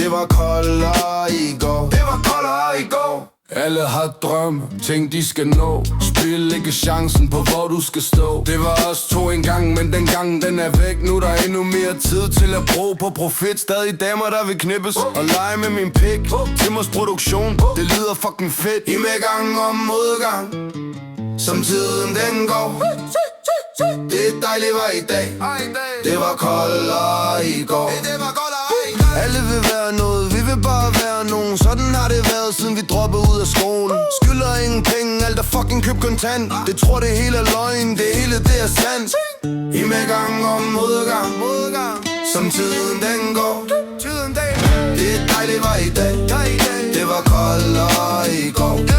Det var koldere i går. Det var koldere i går. Alle har drømme, ting de skal nå. Spil ikke chancen på hvor du skal stå. Det var os to engang, men den gang den er væk. Nu der er endnu mere tid til at bruge på profit. Stadig damer der vil knippes og lege med min pik. Timers produktion, det lyder fucking fedt. I medgang og modgang, som tiden den går. Det dejlige var i dag. Det var koldere i går. Alle vil være noget, vi vil bare være nogen. Sådan har det været siden vi droppede ud af skolen. Skylder ingen penge, alt er fucking købt kontant. Det tror det hele er løgn, det hele det er sandt. I medgang og modgang, som tiden den går. Det dejlige var i dag. Det var koldere i går.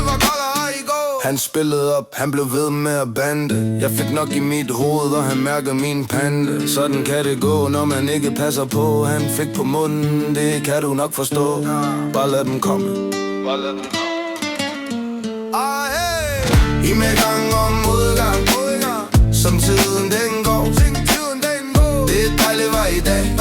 Han spillede op, han blev ved med at bande. Jeg fik nok i mit hoved, og han mærker min pande. Sådan kan det gå, når man ikke passer på. Han fik på munden, det kan du nok forstå. Bare lad dem komme. I medgang og modgang, som tiden den går. Det dejlige var i dag.